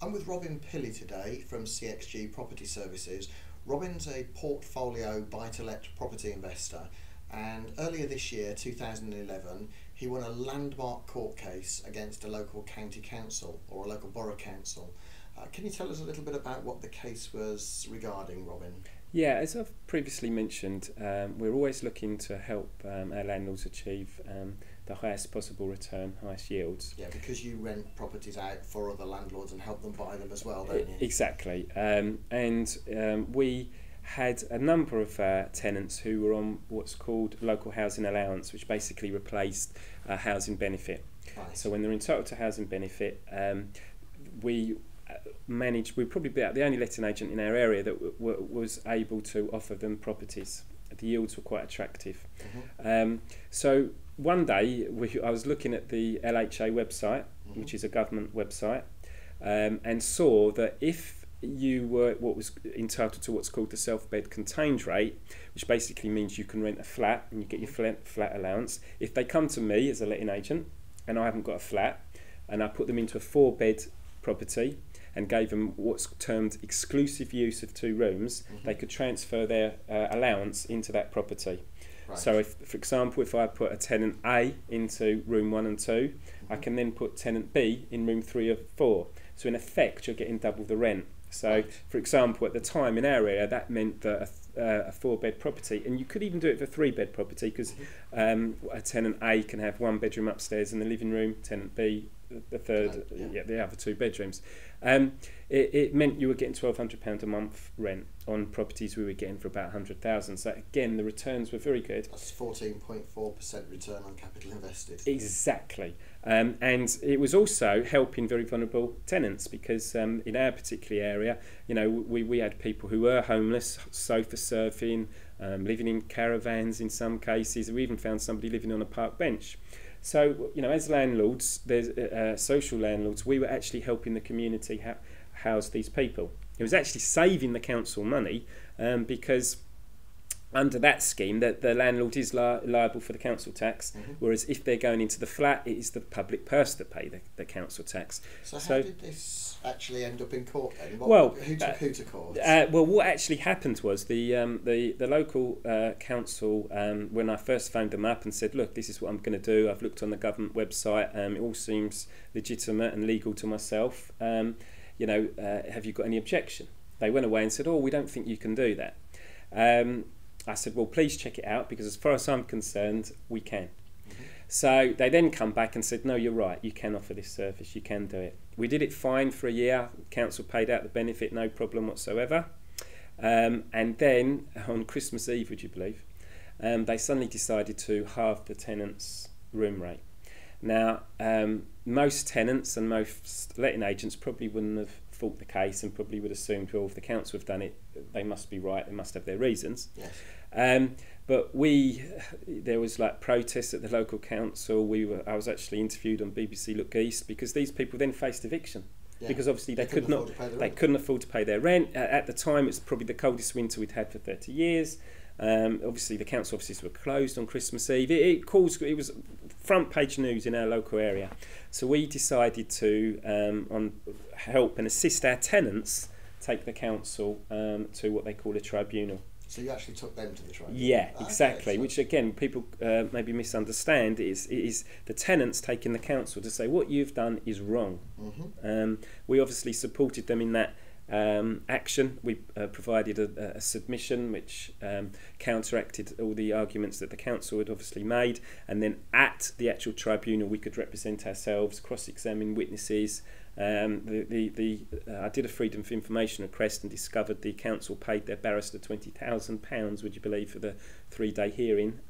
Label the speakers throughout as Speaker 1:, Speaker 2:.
Speaker 1: I'm with Robin Pilley today from CXG Property Services. Robin's a portfolio buy-to-let property investor, and earlier this year, 2011, he won a landmark court case against a local county council or a local borough council. Can you tell us a little bit about what the case was regarding, Robin?
Speaker 2: Yeah, as I've previously mentioned, we're always looking to help our landlords achieve the highest possible return, highest yields.
Speaker 1: Yeah, because you rent properties out for other landlords and help them buy them as well, don't you?
Speaker 2: Exactly. We had a number of tenants who were on what's called local housing allowance, which basically replaced a housing benefit.
Speaker 1: Right.
Speaker 2: So when they're entitled to housing benefit, we're probably about the only letting agent in our area that was able to offer them properties. The yields were quite attractive.
Speaker 1: Mm-hmm.
Speaker 2: So one day I was looking at the LHA website,
Speaker 1: mm-hmm.
Speaker 2: which is a government website, and saw that if you were what was entitled to what's called the self-bed contained rate, which basically means you can rent a flat and you get your flat allowance. If they come to me as a letting agent and I haven't got a flat, and I put them into a 4-bed property and gave them what's termed exclusive use of 2 rooms,
Speaker 1: mm-hmm.
Speaker 2: they could transfer their allowance into that property.
Speaker 1: Right.
Speaker 2: So if, for example, if I put a tenant A into room 1 and 2,
Speaker 1: mm-hmm.
Speaker 2: I can then put tenant B in room 3 or 4. So in effect, you're getting double the rent. So,
Speaker 1: right.
Speaker 2: for example, at the time in our area, that meant that a 4-bed property, and you could even do it for a 3-bed property, because
Speaker 1: mm-hmm.
Speaker 2: A tenant A can have 1 bedroom upstairs in the living room, tenant B the third, the other 2 bedrooms. It meant you were getting £1,200 a month rent on properties we were getting for about 100,000. So again, the returns were very good.
Speaker 1: That's 14.4% return on capital invested.
Speaker 2: Exactly. And it was also helping very vulnerable tenants, because in our particular area, you know, we had people who were homeless, sofa surfing, living in caravans in some cases. We even found somebody living on a park bench. So, you know, as landlords, there's social landlords, we were actually helping the community house these people. It was actually saving the council money, because under that scheme, the landlord is liable for the council tax,
Speaker 1: mm-hmm.
Speaker 2: whereas if they're going into the flat, it is the public purse that pay the council tax.
Speaker 1: So how did this actually end up in court then? Who took who to court?
Speaker 2: Well, what actually happened was the local council, when I first phoned them up and said, look, this is what I'm going to do, I've looked on the government website, it all seems legitimate and legal to myself, have you got any objection? They went away and said, oh, we don't think you can do that. I said, well, please check it out, because as far as I'm concerned, we can. Mm-hmm. So they then come back and said, no, you're right, you can offer this service, you can do it. We did it fine for a year, council paid out the benefit, no problem whatsoever. And then on Christmas Eve, would you believe, they suddenly decided to halve the tenants' room rate. Now, most tenants and most letting agents probably wouldn't have fought the case and probably would have assumed, well, if the council have done it, they must be right, they must have their reasons.
Speaker 1: Yes.
Speaker 2: But there was like protests at the local council. I was actually interviewed on BBC Look East, because these people then faced eviction. Yeah. Because obviously they couldn't afford to pay their rent. At the time, it was probably the coldest winter we'd had for 30 years. Obviously the council offices were closed on Christmas Eve. It was front page news in our local area. So we decided to help and assist our tenants take the council to what they call a tribunal.
Speaker 1: So you actually took them to the tribunal?
Speaker 2: Yeah, exactly. Which again, people maybe misunderstand. It is the tenants taking the council to say what you've done is wrong. Mm-hmm. We obviously supported them in that action. We provided a submission which counteracted all the arguments that the council had obviously made, and then at the actual tribunal we could represent ourselves, cross-examine witnesses. I did a Freedom of Information request and discovered the council paid their barrister £20,000, would you believe, for the 3-day hearing.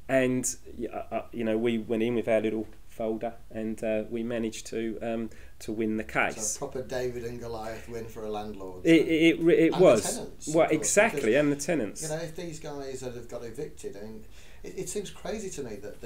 Speaker 2: We went in with our little folder and we managed to win the case.
Speaker 1: So a proper David and Goliath win for a landlord.
Speaker 2: It was.
Speaker 1: The tenants,
Speaker 2: well,
Speaker 1: course,
Speaker 2: exactly,
Speaker 1: because,
Speaker 2: and the tenants.
Speaker 1: You know, if these guys that have got evicted, I mean, it seems crazy to me that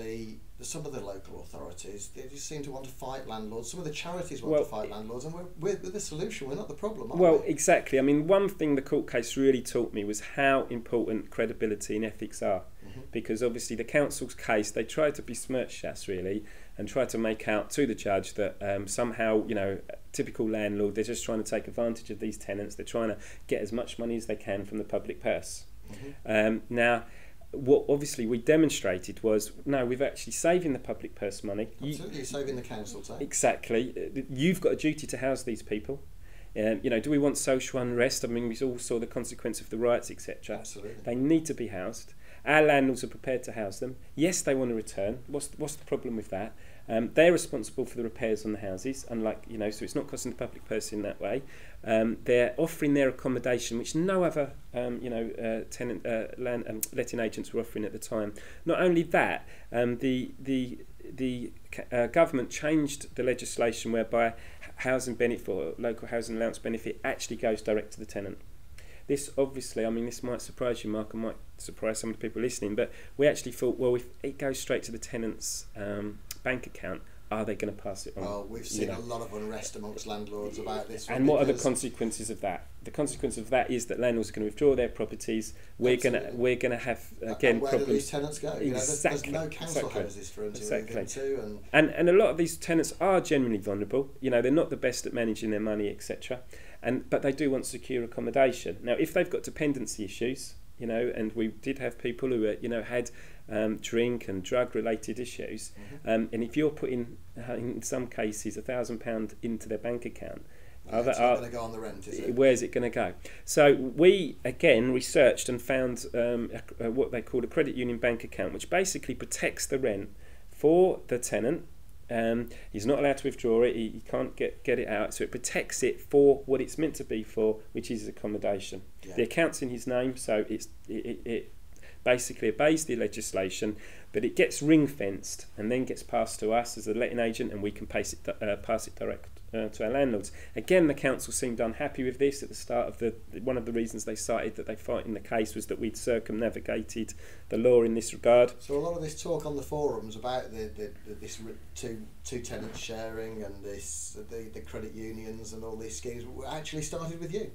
Speaker 1: some of the local authorities, they just seem to want to fight landlords. Some of the charities want to fight landlords, and we're the solution. We're not the problem, are we?
Speaker 2: Well, exactly. I mean, one thing the court case really taught me was how important credibility and ethics are. Mm-hmm. Because obviously the council's case, they tried to besmirch us really, and tried to make out to the judge that somehow, typical landlord. They're just trying to take advantage of these tenants. They're trying to get as much money as they can from the public purse. Now, what obviously we demonstrated was, no, we've actually saving the public purse money.
Speaker 1: Absolutely, saving the council tax.
Speaker 2: Exactly. You've got a duty to house these people. You know, do we want social unrest? I mean, we all saw the consequence of the riots, etc.
Speaker 1: Absolutely.
Speaker 2: They need to be housed. Our landlords are prepared to house them. Yes, they want to return. What's the problem with that? They're responsible for the repairs on the houses, unlike, you know, so it's not costing the public purse in that way. They're offering their accommodation, which no other, letting agents were offering at the time. Not only that, the government changed the legislation whereby housing benefit or local housing allowance benefit actually goes direct to the tenant. This obviously, I mean, this might surprise you, Mark, and might surprise some of the people listening, but we actually thought, well, if it goes straight to the tenant's bank account, are they going to pass it on?
Speaker 1: Well, we've seen a lot of unrest amongst landlords about this.
Speaker 2: And what are the consequences of that? The consequence of that is that landlords are going to withdraw their properties. We're going to have again
Speaker 1: where
Speaker 2: problems.
Speaker 1: do these tenants go? You know,
Speaker 2: Exactly.
Speaker 1: there's no council houses for them to move into,
Speaker 2: and a lot of these tenants are genuinely vulnerable. You know, they're not the best at managing their money, etc. But they do want secure accommodation. Now, if they've got dependency issues, you know, and we did have people who had drink and drug related issues, and if you're putting in some cases £1,000 into their bank account,
Speaker 1: it's not going to go on the rent, is it?
Speaker 2: Where's it going to go? So we again researched and found what they called a credit union bank account, which basically protects the rent for the tenant. He's not allowed to withdraw it. He can't get it out. So it protects it for what it's meant to be for, which is accommodation.
Speaker 1: Yeah.
Speaker 2: The account's in his name, so it basically obeys the legislation, but it gets ring fenced and then gets passed to us as a letting agent, and we can pass it direct to our landlords. Again, the council seemed unhappy with this at the start of one of the reasons they cited that they fight in the case was that we'd circumnavigated the law in this regard.
Speaker 1: So a lot of this talk on the forums about this two tenants sharing and the credit unions and all these schemes actually started with you.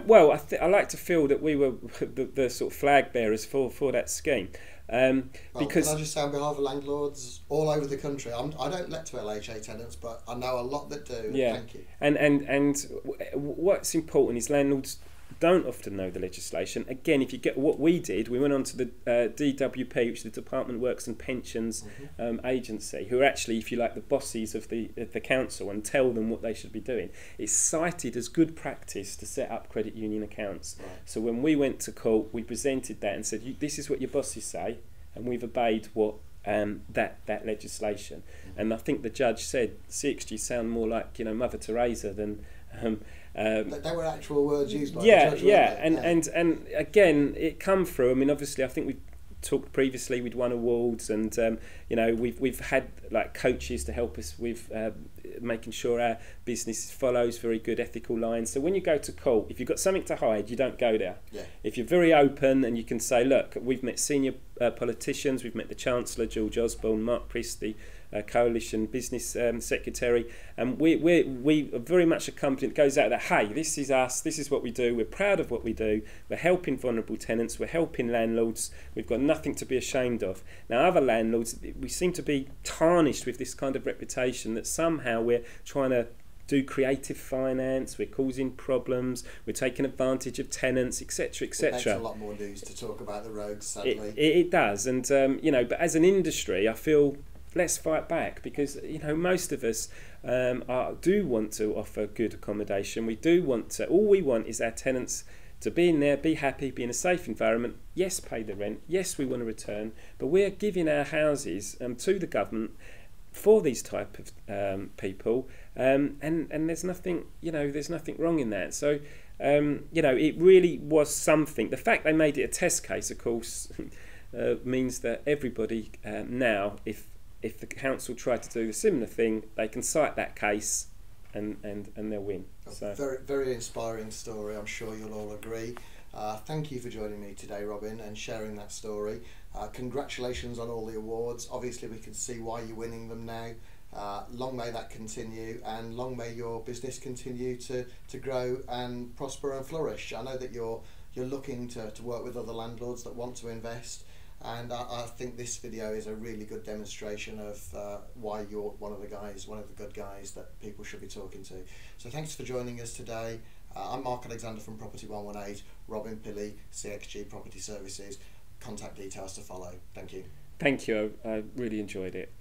Speaker 2: Well, I like to feel that we were the sort of flag bearers for that scheme. Because
Speaker 1: can I just say on behalf of landlords all over the country, I don't let to LHA tenants, but I know a lot that do.
Speaker 2: Yeah.
Speaker 1: Thank you.
Speaker 2: And what's important is landlords don't often know the legislation. Again, if you get what we did, we went on to the DWP, which is the Department of Works and Pensions agency, who are actually, if you like, the bosses of the council, and tell them what they should be doing. It's cited as good practice to set up credit union accounts.
Speaker 1: Right.
Speaker 2: So when we went to court, we presented that and said, this is what your bosses say, and we've obeyed what that legislation. And I think the judge said CXG sound more like Mother Teresa than.
Speaker 1: They were actual words used by the judge.
Speaker 2: And again, it come through. I mean, obviously, I think we've talked previously. We'd won awards, and we've had like coaches to help us with making sure our business follows very good ethical lines. So when you go to court, if you've got something to hide, you don't go there.
Speaker 1: Yeah.
Speaker 2: If you're very open and you can say, look, we've met senior politicians, we've met the Chancellor, George Osborne, Mark Priest, the Coalition Business Secretary, and we are very much a company that goes out there, hey, this is us, this is what we do, we're proud of what we do, we're helping vulnerable tenants, we're helping landlords, we've got nothing to be ashamed of. Now other landlords, we seem to be tarnished with this kind of reputation that somehow we're trying to do creative finance, we're causing problems, we're taking advantage of tenants, etc., etc.
Speaker 1: It makes a lot more news to talk about the rogues, sadly.
Speaker 2: It does, and but as an industry, I feel let's fight back, because most of us do want to offer good accommodation. We do want to. All we want is our tenants to be in there, be happy, be in a safe environment. Yes, pay the rent. Yes, we want to return, but we're giving our houses to the government for these type of people, and there's nothing wrong in that. So it really was something. The fact they made it a test case, of course, means that everybody now, if the council try to do a similar thing, they can cite that case and they'll win. So
Speaker 1: very, very inspiring story, I'm sure you'll all agree. Thank you for joining me today, Robin, and sharing that story. Congratulations on all the awards. Obviously we can see why you're winning them now. Long may that continue, and long may your business continue to grow and prosper and flourish. I know that you're looking to work with other landlords that want to invest. and I think this video is a really good demonstration of why you're one of the good guys that people should be talking to. So thanks for joining us today. I'm Mark Alexander from Property 118, Robin Pilley, CXG Property Services. Contact details to follow. Thank you.
Speaker 2: Thank you, I really enjoyed it.